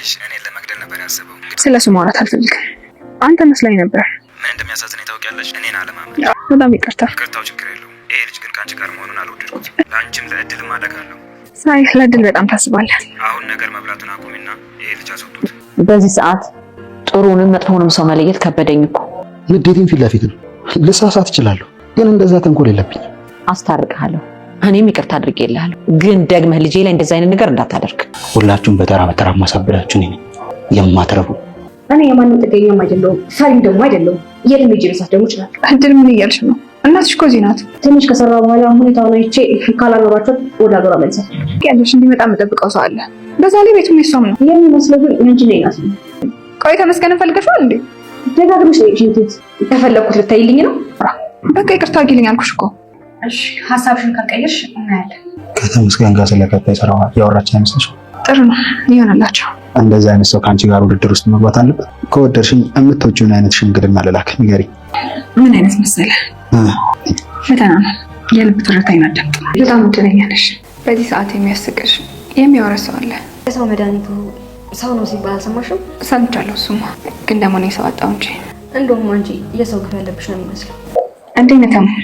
ልጅ እኔን ለመግደል ነበር ያሰበው። ስለሱ ማውራት አልፈልግም። አንተ መስላኝ ነበር። ምን እንደሚያሳዝነኝ ታውቂያለሽ? እኔን አለማመን። በጣም ይቅርታ። ይቅርታው ችግር የለውም። ይሄ ልጅ ግን ከአንቺ ጋር መሆኑን አልወደድኩትም። ለአንቺም ለእድልም አደጋለሁ። ሳይ ለእድል በጣም ታስባለህ። አሁን ነገር መብላቱን አቁሚና ይሄ ልጅ አስወጡት። በዚህ ሰዓት ጥሩንም መጥፎንም ሰው መለየት ከበደኝ እኮ። ንዴቴን ፊት ለፊት ነው። ልሳሳት እችላለሁ፣ ግን እንደዛ ተንኮል የለብኝም። አስታርቅሃለሁ። እኔም ይቅርታ አድርጌልሃለሁ፣ ግን ደግመህ ልጄ ላይ እንደዛ አይነት ነገር እንዳታደርግ። ሁላችሁም በተራ በተራ ማሳበዳችሁ ነኝ የማትረቡ። እኔ የማንም ጥገኛም አይደለሁም፣ ፈሪም ደግሞ አይደለሁም። የለም ልጅ ልሳት ደግሞ ይችላል። እድል ምን እያልሽ ነው? እናትሽ እኮ እዚህ ናት። ትንሽ ከሰራ በኋላ ሁኔታውን አይቼ ካላኖራቸው ወደ ሀገሯ መልሳት ያለሽ እንዲመጣ የምጠብቀው ሰው አለ። በዛ ላይ ቤቱም የሷም ነው የሚመስለው፣ ግን ያንቺ ላይ ናት። ቆይ ተመስገን ፈልገሽዋል እንዴ? ደጋግመሽ ሽንት ከፈለኩት ልታይልኝ ነው? በቃ ይቅርታ አድርጊልኝ አልኩሽ እኮ። እሺ ሀሳብሽን ካልቀየርሽ እናያለን። ከተመስገን ጋር ስለቀጣይ ስራዋ ያወራችን አይመስልሽም? ጥሩ ነው ይሆንላቸው። እንደዚህ አይነት ሰው ከአንቺ ጋር ውድድር ውስጥ መግባት አለበት። ከወደድሽኝ የምትወጂውን አይነት ሽምግልና ልላክ፣ ንገሪኝ። ምን አይነት መሰለህ? ፈተና ነው። የልብ ትርታ ይናዳም። በጣም እድለኛ ነሽ። በዚህ ሰዓት የሚያስቅሽ የሚያወራ ሰው አለ። የሰው መድኃኒቱ ሰው ነው ሲባል አልሰማሽም? ሰምቻለሁ። እሱማ ግን ደግሞ እኔ ሰው አጣሁ እንጂ። እንደውም አንቺ የሰው ግፍ ያለብሽ ነው የሚመስለው። እንዴት ነህ?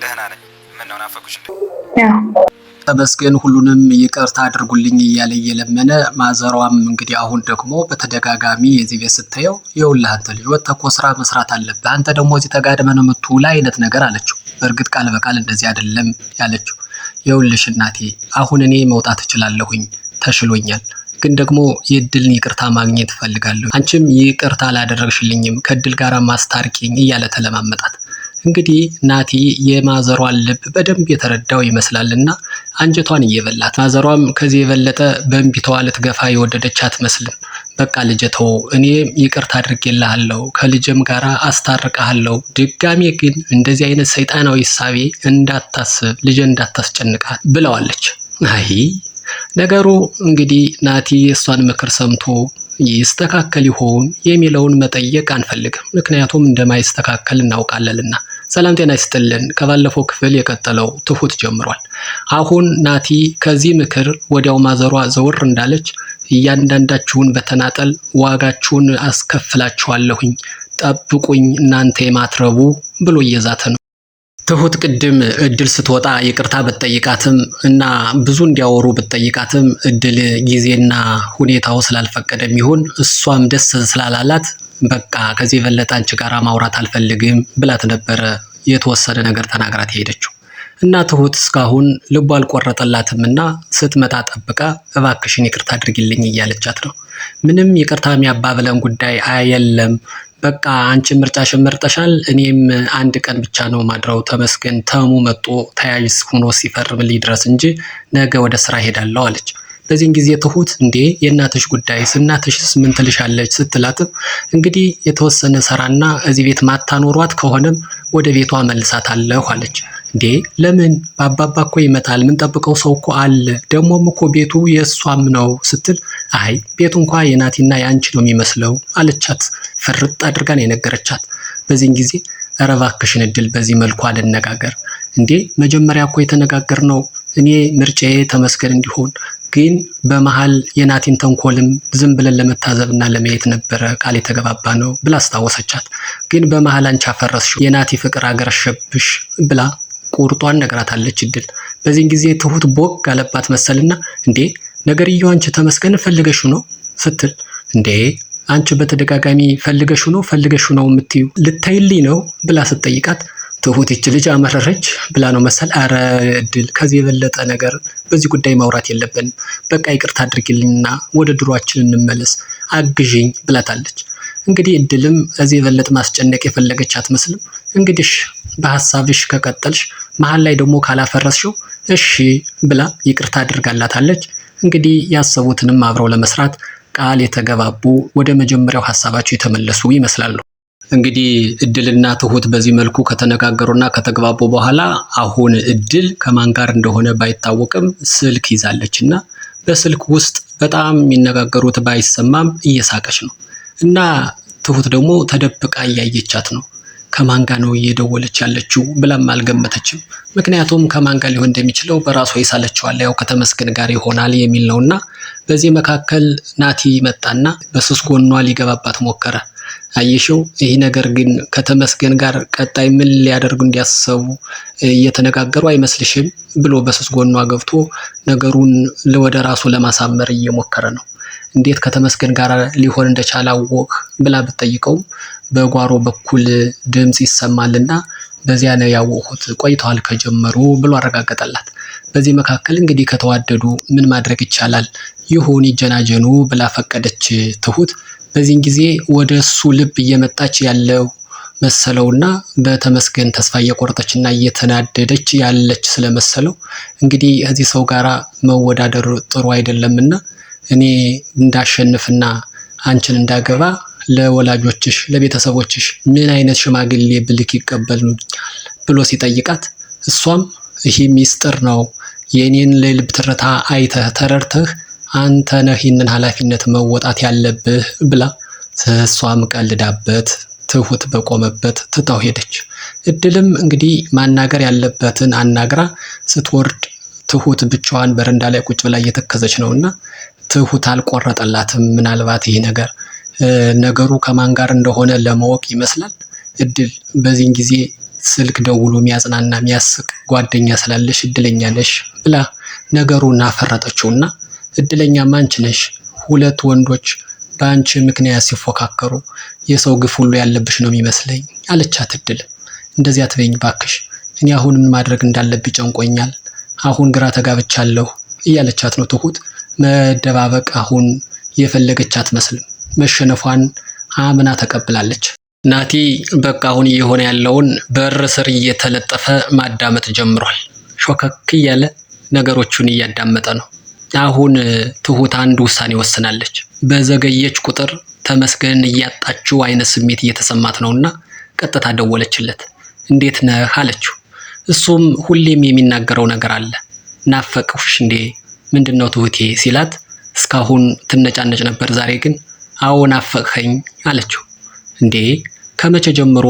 ደህና ነኝ። ምነው ናፈቁሽ እንዴ? ያው ተመስገን ሁሉንም ይቅርታ አድርጉልኝ እያለ እየለመነ ማዘሯም እንግዲህ አሁን ደግሞ በተደጋጋሚ የዚህ ቤት ስታየው የውልህ አንተ ልጅ ወጥተህ እኮ ስራ መስራት አለብህ፣ አንተ ደግሞ እዚህ ተጋድመህ ነው የምትውል አይነት ነገር አለችው። በእርግጥ ቃል በቃል እንደዚህ አይደለም ያለችው። የውልሽ እናቴ አሁን እኔ መውጣት እችላለሁኝ፣ ተሽሎኛል፣ ግን ደግሞ የእድልን ይቅርታ ማግኘት እፈልጋለሁ። አንቺም ይቅርታ አላደረግሽልኝም፣ ከእድል ጋር ማስታርቂኝ እያለ ተለማመጣት። እንግዲህ ናቲ የማዘሯን ልብ በደንብ የተረዳው ይመስላልና አንጀቷን እየበላት፣ ማዘሯም ከዚህ የበለጠ በእንቢታዋ ልትገፋ የወደደች አትመስልም። በቃ ልጄ ተው፣ እኔ ይቅርታ አድርጌልሃለሁ፣ ከልጄም ጋር አስታርቅሃለሁ፣ ድጋሜ ግን እንደዚህ አይነት ሰይጣናዊ እሳቤ እንዳታስብ፣ ልጄ እንዳታስጨንቃት ብለዋለች። አይ ነገሩ እንግዲህ ናቲ እሷን ምክር ሰምቶ ይስተካከል ይሆን የሚለውን መጠየቅ አንፈልግም፣ ምክንያቱም እንደማይስተካከል እናውቃለንና። ሰላም ጤና ይስጥልን። ከባለፈው ክፍል የቀጠለው ትሁት ጀምሯል። አሁን ናቲ ከዚህ ምክር ወዲያው ማዘሯ ዘወር እንዳለች እያንዳንዳችሁን በተናጠል ዋጋችሁን አስከፍላችኋለሁኝ፣ ጠብቁኝ እናንተ የማትረቡ ብሎ እየዛተ ነው። ትሁት ቅድም እድል ስትወጣ ይቅርታ ብትጠይቃትም እና ብዙ እንዲያወሩ ብትጠይቃትም እድል ጊዜና ሁኔታው ስላልፈቀደም ይሁን እሷም ደስ ስላላላት በቃ ከዚህ የበለጠ አንቺ ጋር ማውራት አልፈልግም ብላት ነበረ የተወሰነ ነገር ተናግራት የሄደችው። እና ትሁት እስካሁን ልቧ አልቆረጠላትም እና ስትመጣ ጠብቃ እባክሽን ይቅርታ አድርጊልኝ እያለቻት ነው። ምንም ይቅርታ የሚያባብለን ጉዳይ አየለም፣ በቃ አንቺ ምርጫሽን መርጠሻል፣ እኔም አንድ ቀን ብቻ ነው ማድረው፣ ተመስገን ተሙ መጦ ተያይዝ ሆኖ ሲፈርምልኝ ድረስ እንጂ ነገ ወደ ስራ ሄዳለሁ አለች። በዚህን ጊዜ ትሁት እንዴ የእናትሽ ጉዳይስ እናትሽስ ምን ትልሻለች ስትላትም እንግዲህ የተወሰነ ሰራና እዚህ ቤት ማታኖሯት ከሆነም ወደ ቤቷ መልሳታለሁ አለች። እንዴ ለምን ባባባ እኮ ይመጣል፣ ምን ጠብቀው ሰው እኮ አለ፣ ደግሞም እኮ ቤቱ የእሷም ነው ስትል አይ ቤቱ እንኳ የናቲና የአንቺ ነው የሚመስለው አለቻት። ፍርጥ አድርጋ ነው የነገረቻት። በዚህን ጊዜ ኧረ እባክሽን እድል በዚህ መልኩ አልነጋገር እንዴ፣ መጀመሪያ እኮ የተነጋገርነው እኔ ምርጫዬ ተመስገን እንዲሆን፣ ግን በመሃል የናቲን ተንኮልም ዝም ብለን ለመታዘብና ለማየት ነበረ ቃል የተገባባ ነው ብላ አስታወሰቻት። ግን በመሃል አንቺ አፈረስሽው፣ የናቲ ፍቅር አገረሸብሽ ብላ ቁርጧን ነግራታለች እድል። በዚህን ጊዜ ትሁት ቦግ አለባት መሰልና እንዴ ነገርየው አንቺ ተመስገን ፈልገሹ ነው ስትል እንዴ አንቺ በተደጋጋሚ ፈልገሹ ነው የምትዩ ልታይልኝ ነው ብላ ስትጠይቃት ትሁት ይች ልጅ አመረረች ብላ ነው መሰል። አረ እድል ከዚህ የበለጠ ነገር በዚህ ጉዳይ ማውራት የለብንም፣ በቃ ይቅርታ አድርጊልኝና ወደ ድሯችን እንመለስ አግዥኝ ብላታለች። እንግዲህ እድልም እዚህ የበለጠ ማስጨነቅ የፈለገች አትመስልም። እንግዲህ በሐሳብሽ ከቀጠልሽ መሃል ላይ ደግሞ ካላፈረስሽው እሺ ብላ ይቅርታ አድርጋላታለች። እንግዲህ ያሰቡትንም አብረው ለመስራት ቃል የተገባቡ ወደ መጀመሪያው ሐሳባቸው የተመለሱ ይመስላሉ። እንግዲህ እድልና ትሁት በዚህ መልኩ ከተነጋገሩና ከተግባቡ በኋላ አሁን እድል ከማን ጋር እንደሆነ ባይታወቅም ስልክ ይዛለችና በስልክ ውስጥ በጣም የሚነጋገሩት ባይሰማም እየሳቀች ነው። እና ትሁት ደግሞ ተደብቃ እያየቻት ነው። ከማን ጋር ነው እየደወለች ያለችው ብላም አልገመተችም። ምክንያቱም ከማን ጋር ሊሆን እንደሚችለው በራሷ ይሳለችዋል፣ ያው ከተመስገን ጋር ይሆናል የሚል ነውና በዚህ መካከል ናቲ መጣና በስስ ጎኗ ሊገባባት ሞከረ። አየሽው፣ ይህ ነገር ግን ከተመስገን ጋር ቀጣይ ምን ሊያደርጉ እንዲያሰቡ እየተነጋገሩ አይመስልሽም ብሎ በስስ ጎኗ ገብቶ ነገሩን ወደ ራሱ ለማሳመር እየሞከረ ነው። እንዴት ከተመስገን ጋር ሊሆን እንደቻለ አወቅ ብላ ብትጠይቀውም በጓሮ በኩል ድምጽ ይሰማልና በዚያ ነው ያወቁት ቆይተዋል ከጀመሩ ብሎ አረጋገጠላት። በዚህ መካከል እንግዲህ ከተዋደዱ ምን ማድረግ ይቻላል፣ ይሁን ይጀናጀኑ ብላ ፈቀደች ትሁት። በዚህን ጊዜ ወደ እሱ ልብ እየመጣች ያለው መሰለውና በተመስገን ተስፋ እየቆረጠችና እየተናደደች ያለች ስለመሰለው እንግዲህ እዚህ ሰው ጋራ መወዳደር ጥሩ አይደለምና እኔ እንዳሸንፍና አንቺን እንዳገባ ለወላጆችሽ ለቤተሰቦችሽ ምን አይነት ሽማግሌ ብልክ ይቀበሉኛል ብሎ ሲጠይቃት እሷም ይሄ ሚስጥር ነው፣ የኔን ልብ ትርታ አይተህ ተረድተህ አንተ ነህ ይህንን ኃላፊነት መወጣት ያለብህ ብላ እሷም ቀልዳበት ትሁት በቆመበት ትታው ሄደች። እድልም እንግዲህ ማናገር ያለበትን አናግራ ስትወርድ ትሁት ብቻዋን በረንዳ ላይ ቁጭ ብላ እየተከዘች ነውና ትሁት አልቆረጠላትም። ምናልባት ይሄ ነገሩ ከማን ጋር እንደሆነ ለማወቅ ይመስላል። እድል በዚህን ጊዜ ስልክ ደውሎ የሚያጽናና የሚያስቅ ጓደኛ ስላለሽ እድለኛ ነሽ ብላ ነገሩን አፈረጠችውና እድለኛማ አንቺ ነሽ፣ ሁለት ወንዶች በአንቺ ምክንያት ሲፎካከሩ የሰው ግፍ ሁሉ ያለብሽ ነው የሚመስለኝ አለቻት። እድል እንደዚያ አትበይኝ ባክሽ፣ እኔ አሁን ምን ማድረግ እንዳለብኝ ጨንቆኛል፣ አሁን ግራ ተጋብቻለሁ እያለቻት ነው ትሁት። መደባበቅ አሁን የፈለገች አትመስልም። መሸነፏን አምና ተቀብላለች። ናቲ በቃ አሁን እየሆነ ያለውን በር ስር እየተለጠፈ ማዳመጥ ጀምሯል። ሾከክ እያለ ነገሮቹን እያዳመጠ ነው። አሁን ትሁት አንድ ውሳኔ ወስናለች። በዘገየች ቁጥር ተመስገን እያጣችው አይነት ስሜት እየተሰማት ነውና ቀጥታ ደወለችለት። እንዴት ነህ አለችው። እሱም ሁሌም የሚናገረው ነገር አለ። ናፈቅሁሽ እንዴ? ምንድነው ትሁቴ ሲላት እስካሁን ትነጫነጭ ነበር፣ ዛሬ ግን አዎ ናፈቅኸኝ አለችው። እንዴ ከመቼ ጀምሮ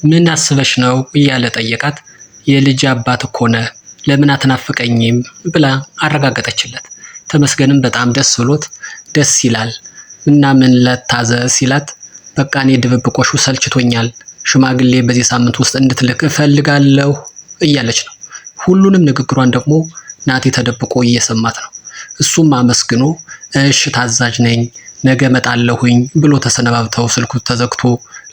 ምን አስበሽ ነው እያለ ጠየቃት። የልጅ አባት እኮ ነህ፣ ለምን አትናፍቀኝም ብላ አረጋገጠችለት። ተመስገንም በጣም ደስ ብሎት ደስ ይላል እና ምን ለታዘዝ ሲላት በቃ እኔ ድብብቆሹ ሰልችቶኛል፣ ሽማግሌ በዚህ ሳምንት ውስጥ እንድትልክ እፈልጋለሁ እያለች ነው። ሁሉንም ንግግሯን ደግሞ ናቲ ተደብቆ እየሰማት ነው። እሱም አመስግኖ እሺ ታዛዥ ነኝ ነገ መጣለሁኝ ብሎ ተሰነባብተው ስልኩ ተዘግቶ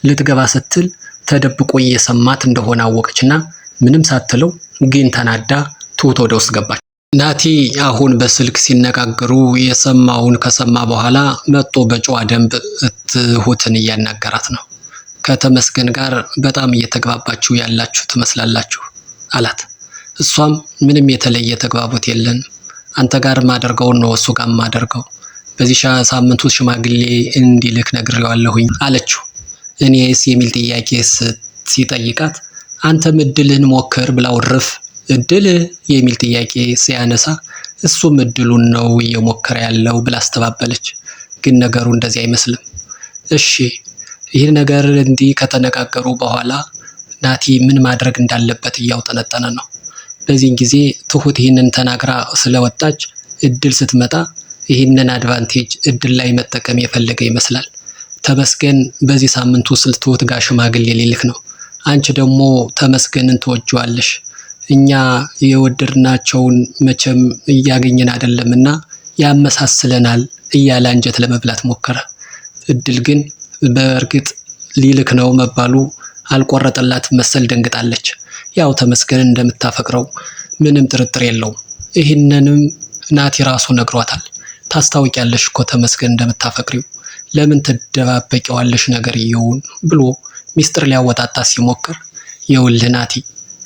ልትገባ ስትል ተደብቆ እየሰማት እንደሆነ አወቀችና ምንም ሳትለው ግን ተናዳ ትሁት ወደ ውስጥ ገባች። ናቲ አሁን በስልክ ሲነጋገሩ የሰማውን ከሰማ በኋላ መጥቶ በጨዋ ደንብ ትሁትን እያናገራት ነው። ከተመስገን ጋር በጣም እየተግባባችሁ ያላችሁ ትመስላላችሁ አላት። እሷም ምንም የተለየ ተግባቦት የለን፣ አንተ ጋር ማደርገውን ነው እሱ ጋር ማደርገው፣ በዚህ ሳምንት ውስጥ ሽማግሌ እንዲልክ ነግሬዋለሁኝ አለችው። እኔስ የሚል ጥያቄ ሲጠይቃት አንተም እድልህን ሞክር ብላው ርፍ እድል የሚል ጥያቄ ሲያነሳ እሱም እድሉን ነው እየሞከረ ያለው ብላ አስተባበለች። ግን ነገሩ እንደዚህ አይመስልም። እሺ ይህ ነገር እንዲህ ከተነጋገሩ በኋላ ናቲ ምን ማድረግ እንዳለበት እያውጠነጠነ ነው። በዚህን ጊዜ ትሁት ይህንን ተናግራ ስለወጣች እድል ስትመጣ ይህንን አድቫንቴጅ እድል ላይ መጠቀም የፈለገ ይመስላል። ተመስገን በዚህ ሳምንት ውስጥ ትሁት ጋር ሽማግሌ ሊልክ ነው። አንቺ ደግሞ ተመስገንን ትወጂዋለሽ፣ እኛ የወደድናቸውን መቼም እያገኘን አይደለምና ያመሳስለናል እያለ አንጀት ለመብላት ሞከረ። እድል ግን በእርግጥ ሊልክ ነው መባሉ አልቆረጠላት መሰል ደንግጣለች። ያው ተመስገንን እንደምታፈቅረው ምንም ጥርጥር የለውም። ይህንንም ናቲ ራሱ ነግሯታል። ታስታውቂያለሽ እኮ ተመስገን እንደምታፈቅሪው፣ ለምን ትደባበቂዋለሽ ነገርየውን ብሎ ሚስጥር ሊያወጣጣ ሲሞክር የውልህ ናቲ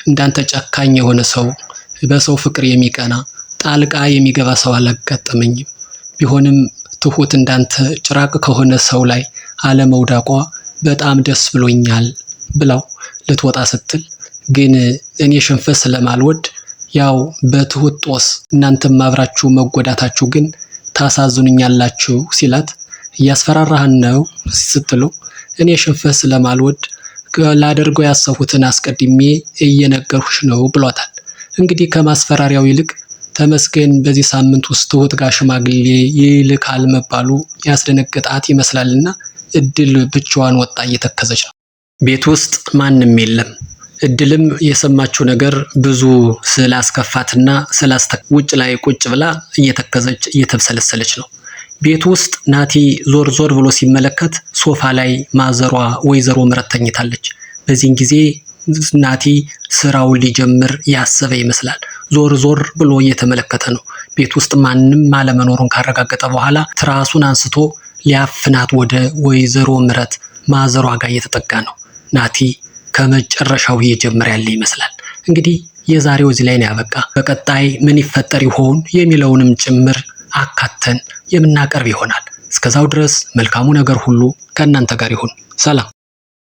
እንዳንተ ጨካኝ የሆነ ሰው በሰው ፍቅር የሚቀና ጣልቃ የሚገባ ሰው አላጋጠመኝም። ቢሆንም ትሁት እንዳንተ ጭራቅ ከሆነ ሰው ላይ አለመውዳቋ በጣም ደስ ብሎኛል ብላው ልትወጣ ስትል ግን እኔ ሽንፈት ስለማልወድ ያው በትሁት ጦስ እናንተም አብራችሁ መጎዳታችሁ ግን ታሳዝኑኛላችሁ ሲላት እያስፈራራህን ነው ስትለው እኔ ሽንፈት ስለማልወድ ላደርገው ያሰብኩትን አስቀድሜ እየነገርኩሽ ነው ብሏታል። እንግዲህ ከማስፈራሪያው ይልቅ ተመስገን በዚህ ሳምንት ውስጥ ትሁት ጋር ሽማግሌ ይልካል መባሉ ያስደነገጣት ይመስላልና እድል ብቻዋን ወጣ እየተከዘች ነው። ቤት ውስጥ ማንም የለም። እድልም የሰማችው ነገር ብዙ ስላስከፋትና ውጭ ላይ ቁጭ ብላ እየተከዘች እየተብሰለሰለች ነው። ቤት ውስጥ ናቲ ዞር ዞር ብሎ ሲመለከት ሶፋ ላይ ማዘሯ ወይዘሮ ምረት ተኝታለች። በዚህን ጊዜ ናቲ ስራውን ሊጀምር ያሰበ ይመስላል። ዞር ዞር ብሎ እየተመለከተ ነው። ቤት ውስጥ ማንም አለመኖሩን ካረጋገጠ በኋላ ትራሱን አንስቶ ሊያፍናት ወደ ወይዘሮ ምረት ማዘሯ ጋር እየተጠጋ ነው። ናቲ ከመጨረሻው እየጀመረ ያለ ይመስላል። እንግዲህ የዛሬው እዚህ ላይ ነው ያበቃ። በቀጣይ ምን ይፈጠር ይሆን የሚለውንም ጭምር አካተን የምናቀርብ ይሆናል። እስከዛው ድረስ መልካሙ ነገር ሁሉ ከእናንተ ጋር ይሁን። ሰላም።